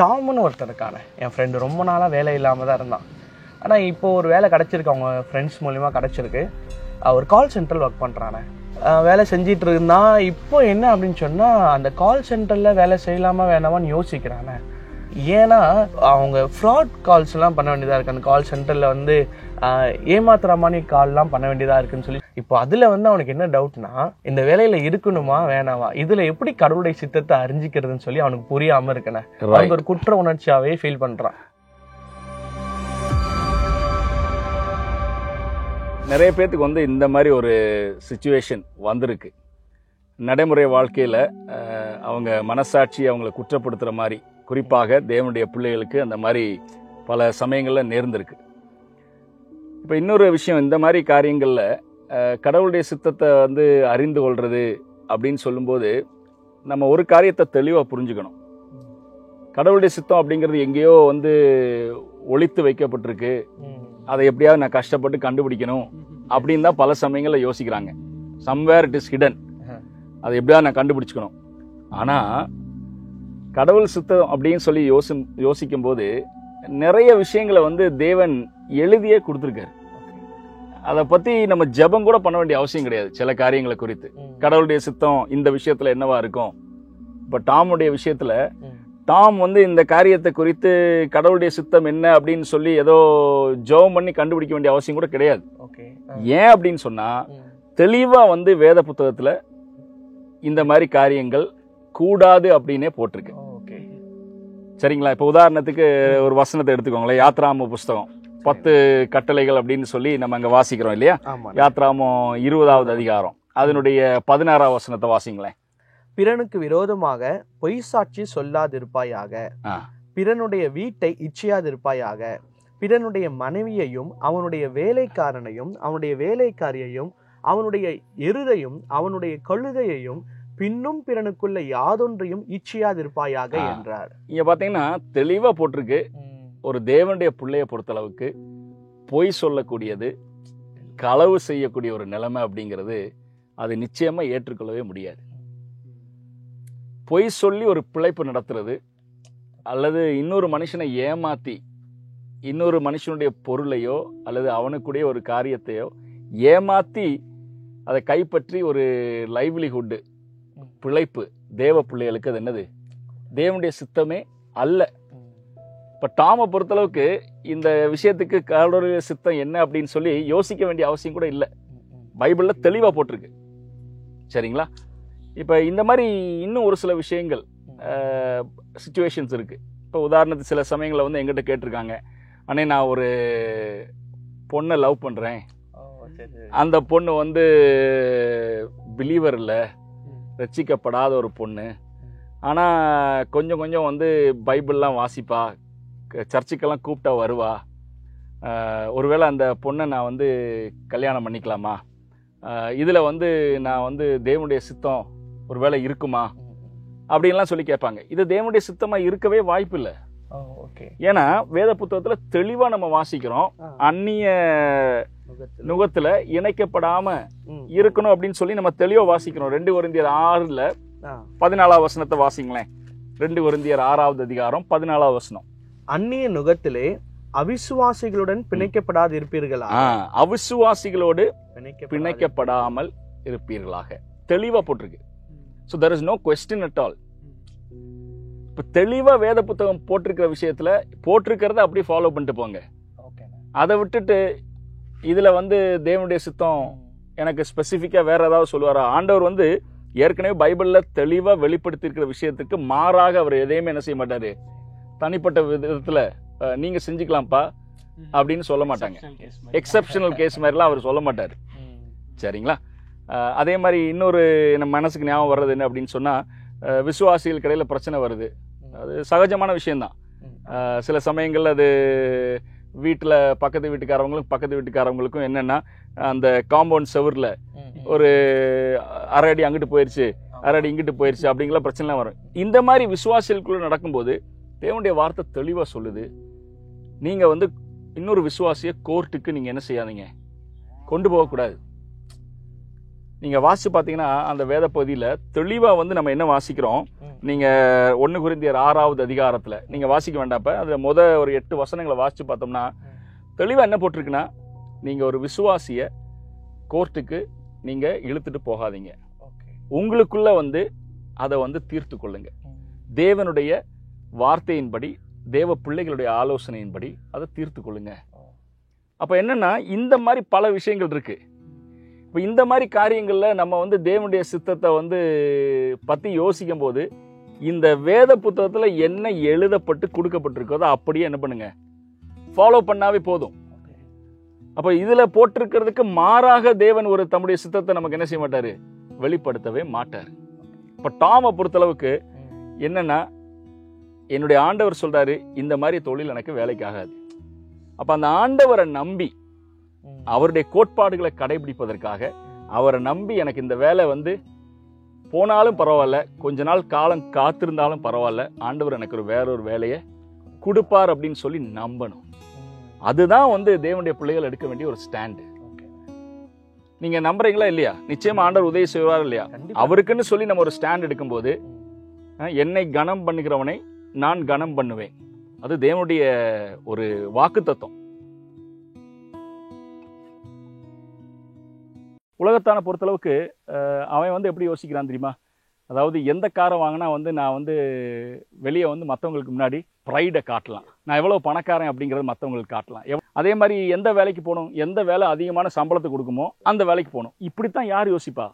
டாம்னு ஒருத்தர் இருக்கானே, என் ஃப்ரெண்டு. ரொம்ப நாளாக வேலை இல்லாமல் தான் இருந்தான். ஆனால் இப்போ ஒரு வேலை கிடச்சிருக்கு, அவங்க ஃப்ரெண்ட்ஸ் மூலிமா கிடச்சிருக்கு. ஒரு கால் சென்டரில் ஒர்க் பண்ணுறானே. வேலை செஞ்சிட்டு இருந்தான். இப்போ என்ன அப்படின்னு சொன்னால், அந்த கால் சென்டரில் வேலை செய்யலாமா வேணாமான்னு யோசிக்கிறானே. ஏன்னா அவங்க ஃப்ராட் கால்ஸ்லாம் பண்ண வேண்டியதாக இருக்குது. அந்த கால் சென்டரில் வந்து ஏமாத்துற மாதிரி கால்லாம் பண்ண வேண்டியதாக இருக்குன்னு சொல்லி, இப்போ அதில் வந்து அவனுக்கு என்ன டவுட்னா, இந்த வேலையில் இருக்கணுமா வேணாமா, இதில் எப்படி கடவுளுடைய சித்தத்தை அறிஞ்சிக்கிறதுன்னு சொல்லி அவனுக்கு புரியாமல் இருக்கனே. அவனுக்கு ஒரு குற்ற உணர்ச்சியாகவே ஃபீல் பண்ணுறான். நிறைய பேர்த்துக்கு வந்து இந்த மாதிரி ஒரு சிச்சுவேஷன் வந்திருக்கு. நடைமுறை வாழ்க்கையில் அவங்க மனசாட்சி அவங்கள குற்றப்படுத்துகிற மாதிரி, குறிப்பாக தேவனுடைய பிள்ளைகளுக்கு அந்த மாதிரி பல சமயங்களில் நேர்ந்திருக்கு. இப்போ இன்னொரு விஷயம், இந்த மாதிரி காரியங்களில் கடவுளுடைய சித்தத்தை வந்து அறிந்து கொள்வது அப்படின்னு சொல்லும்போது நம்ம ஒரு காரியத்தை தெளிவாக புரிஞ்சுக்கணும். கடவுளுடைய சித்தம் அப்படிங்கிறது எங்கேயோ வந்து ஒளித்து வைக்கப்பட்டிருக்கு, அதை எப்படியாவது நான் கஷ்டப்பட்டு கண்டுபிடிக்கணும் அப்படின்னு தான் பல சமயங்களில் யோசிக்கிறாங்க. சம்வேர் இட் இஸ் ஹிடன், அதை எப்படியாவது நான் கண்டுபிடிச்சிக்கணும். ஆனால் கடவுள் சித்தம் அப்படின்னு சொல்லி யோசிக்கும் போது நிறைய விஷயங்களை வந்து தேவன் எழுதியே கொடுத்துருக்காரு. அதை பற்றி நம்ம ஜெபம் கூட பண்ண வேண்டிய அவசியம் கிடையாது. சில காரியங்களை குறித்து கடவுளுடைய சித்தம் இந்த விஷயத்தில் என்னவா இருக்கும். இப்போ டாமுடைய விஷயத்தில் டாம் வந்து இந்த காரியத்தை குறித்து கடவுளுடைய சித்தம் என்ன அப்படின்னு சொல்லி ஏதோ ஜெபம் பண்ணி கண்டுபிடிக்க வேண்டிய அவசியம் கூட கிடையாது. ஏன் அப்படின்னு சொன்னால், தெளிவாக வந்து வேத புத்தகத்தில் இந்த மாதிரி காரியங்கள் கூடாது அப்படின்னே போட்டிருக்கு. சரிங்களா? இப்போ உதாரணத்துக்கு ஒரு வசனத்தை எடுத்துக்கோங்களேன். யாத்ராம புஸ்தகம் 10 கட்டளைகள் அப்படின்னு சொல்லி நம்ம அங்கே வாசிக்கிறோம் இல்லையா? யாத்ராமம் 20வது அதிகாரம் அதனுடைய 16வது வசனத்தை வாசிங்களேன். பிறனுக்கு விரோதமாக பொய் சாட்சி சொல்லாதிருப்பாயாக, பிறனுடைய வீட்டை இச்சையாதிருப்பாயாக, பிறனுடைய மனைவியையும் அவனுடைய வேலைக்காரனையும் அவனுடைய வேலைக்காரியையும் அவனுடைய எருதையும் அவனுடைய கழுதையையும் பின்னும் பிறனுக்குள்ள யாதொன்றையும் இச்சையாதிருப்பாயாக என்றார். இங்க பாத்தீங்கன்னா தெளிவா போட்டிருக்கு. ஒரு தேவனுடைய பிள்ளைய பொறுத்தளவுக்கு பொய் சொல்லக்கூடியது, களவு செய்யக்கூடிய ஒரு நிலைமை அப்படிங்கிறது அது நிச்சயமா ஏற்றுக்கொள்ளவே முடியாது. பொய் சொல்லி ஒரு பிழைப்பு நடத்துறது, அல்லது இன்னொரு மனுஷனை ஏமாத்தி இன்னொரு மனுஷனுடைய பொருளையோ அல்லது அவனுக்குடைய ஒரு காரியத்தையோ ஏமாத்தி அதை கைப்பற்றி ஒரு லைவ்லிஹுட் பிழைப்பு தேவ பிள்ளைகளுக்கு அது என்னது? தேவனுடைய சித்தமே அல்ல. இப்போ டாமை பொறுத்தளவுக்கு இந்த விஷயத்துக்கு கடவுளுடைய சித்தம் என்ன அப்படின்னு சொல்லி யோசிக்க வேண்டிய அவசியம் கூட இல்லை. பைபிளில் தெளிவாக போட்டிருக்கு. சரிங்களா? இப்போ இந்த மாதிரி இன்னும் ஒரு சில விஷயங்கள் சிச்சுவேஷன்ஸ் இருக்குது. இப்போ உதாரணத்துக்கு சில சமயங்களில் வந்து எங்கிட்ட கேட்டிருக்காங்க, அண்ணே நான் ஒரு பொண்ணை லவ் பண்ணுறேன், அந்த பொண்ணு வந்து பிலீவர் இல்லை, ரட்சிக்கப்படாத ஒரு பொண்ணு, ஆனால் கொஞ்சம் கொஞ்சம் வந்து பைபிள்லாம் வாசிப்பா, சர்ச்சுக்கெல்லாம் கூப்பிட்டா வருவா, ஒருவேளை அந்த பொண்ணை நான் வந்து கல்யாணம் பண்ணிக்கலாமா, இதில் வந்து நான் வந்து தேவனுடைய சித்தம் ஒருவேளை இருக்குமா அப்படின்லாம் சொல்லி கேட்பாங்க. இது தேவனுடைய சித்தமாக இருக்கவே வாய்ப்பு இல்லை. ஏன்னா வேத புத்தகத்தில் தெளிவாக நம்ம வாசிக்கிறோம், அந்நிய நுகத்துல இணைக்கப்படாம இருக்கணும் அப்படின்னு சொல்லி நம்ம தெளிவா வாசிக்கிறோம். 2 கொரிந்தியர் 6:14 வசனத்தை வாசிங்களேன். 2 கொரிந்தியர் 6வது அதிகாரம் 14வது வசனம். அந்நிய நுகத்திலே அவிசுவாசிகளுடன் பிணைக்கப்படாது இருப்பீர்களா? அவிசுவாசிகளோடு பிணைக்கப்படாமல் இருப்பீர்களாக தெளிவா போட்டிருக்கு. So there is no question at all. இப்ப தெளிவா வேத புத்தகம் போட்டிருக்கிற விஷயத்துல போட்டிருக்கிறத அப்படியே ஃபாலோ பண்ணிட்டு போங்க. அதை விட்டுட்டு இதுல வந்து தேவனுடைய சித்தம் எனக்கு ஸ்பெசிஃபிக்கா வேற ஏதாவது சொல்லுவாரா? ஆண்டவர் வந்து ஏற்கனவே பைபிள்ல தெளிவா வெளிப்படுத்தி இருக்கிற விஷயத்துக்கு மாறாக அவர் எதையுமே என்ன செய்ய மாட்டாரு, தனிப்பட்ட விதத்துல நீங்க செஞ்சுக்கலாம்ப்பா அப்படின்னு சொல்ல மாட்டாங்க. எக்ஸப்ஷனல் கேஸ் மாதிரிலாம் அவர் சொல்ல மாட்டாரு. சரிங்களா? அதே மாதிரி இன்னொரு நம்ம மனசுக்கு ஞாபகம் வர்றது என்ன அப்படின்னு சொன்னா, விசுவாசிகள் கடையில பிரச்சனை வருது. அது சகஜமான விஷயம்தான். சில சமயங்கள் அது வீட்டில் பக்கத்து வீட்டுக்காரவங்களுக்கும் என்னென்னா, அந்த காம்பவுண்ட் செவரில் ஒரு அரை அடி அங்கிட்டு போயிடுச்சு, அரை அடி இங்கிட்டு போயிடுச்சு அப்படிங்கிற பிரச்சனைலாம் வரும். இந்த மாதிரி விசுவாசிகளுக்குள்ள நடக்கும்போது தேவனுடைய வார்த்தை தெளிவாக சொல்லுது, நீங்கள் வந்து இன்னொரு விசுவாசியை கோர்ட்டுக்கு நீங்கள் என்ன செய்யாதீங்க, கொண்டு போகக்கூடாது. நீங்கள் வாசித்து பார்த்தீங்கன்னா அந்த வேத பகுதியில் தெளிவாக வந்து நம்ம என்ன வாசிக்கிறோம், நீங்கள் 1 கொரிந்தியர் 6வது அதிகாரத்தில் நீங்கள் வாசிக்க வேண்டாப்ப அதில் ஒரு 8 வசனங்களை வாசித்து பார்த்தோம்னா தெளிவாக என்ன போட்டிருக்குன்னா, நீங்கள் ஒரு விசுவாசியை கோர்ட்டுக்கு நீங்கள் இழுத்துட்டு போகாதீங்க, உங்களுக்குள்ள வந்து அதை வந்து தீர்த்து கொள்ளுங்க, தேவனுடைய வார்த்தையின்படி தேவ பிள்ளைகளுடைய ஆலோசனையின்படி அதை தீர்த்து கொள்ளுங்க. அப்போ என்னன்னா இந்த மாதிரி பல விஷயங்கள் இருக்கு. இப்போ இந்த மாதிரி காரியங்களில் நம்ம வந்து தேவனுடைய சித்தத்தை வந்து பற்றி யோசிக்கும் போது இந்த வேத புத்தகத்தில் என்ன எழுதப்பட்டு கொடுக்கப்பட்டிருக்கோ அதை அப்படியே என்ன பண்ணுங்க, ஃபாலோ பண்ணாவே போதும். அப்போ இதில் போட்டிருக்கிறதுக்கு மாறாக தேவன் ஒரு தம்முடைய சித்தத்தை நமக்கு என்ன செய்ய மாட்டார், வெளிப்படுத்தவே மாட்டார். இப்போ டாமை பொறுத்தளவுக்கு என்னன்னா, என்னுடைய ஆண்டவர் சொல்றாரு இந்த மாதிரி தொழில் எனக்கு வேலைக்கு ஆகாது. அப்ப அந்த ஆண்டவரை நம்பி அவருடைய கோட்பாடுகளை கடைபிடிப்பதற்காக அவரை நம்பி எனக்கு இந்த வேலை வந்து போனாலும் பரவாயில்ல, கொஞ்ச நாள் காலம் காத்திருந்தாலும் பரவாயில்ல, ஆண்டவர் எனக்கு வேறொரு வேலையை கொடுப்பார் அப்படின்னு சொல்லி நம்பணும். அதுதான் வந்து தேவனுடைய பிள்ளைகள் எடுக்க வேண்டிய ஒரு ஸ்டாண்டு. நீங்க நம்புறீங்களா இல்லையா? நிச்சயமா ஆண்டவர் உதவி செய்வார் இல்லையா? அவருக்குன்னு சொல்லி நம்ம ஒரு ஸ்டாண்ட் எடுக்கும்போது, என்னை கனம் பண்ணுகிறவனை நான் கனம் பண்ணுவேன், அது தேவனுடைய ஒரு வாக்கு தத்துவம். உலகத்தான பொறுத்தளவுக்கு அவன் வந்து எப்படி யோசிக்கிறான் தெரியுமா? அதாவது எந்த காரை வாங்கினா வந்து நான் வந்து வெளியே வந்து மற்றவங்களுக்கு முன்னாடி ப்ரைடை காட்டலாம், நான் எவ்வளோ பணக்காரன் அப்படிங்கிறது மற்றவங்களுக்கு காட்டலாம். அதே மாதிரி எந்த வேலைக்கு போகணும், எந்த வேலை அதிகமான சம்பளத்தை கொடுக்குமோ அந்த வேலைக்கு போகணும், இப்படித்தான் யார் யோசிப்பா?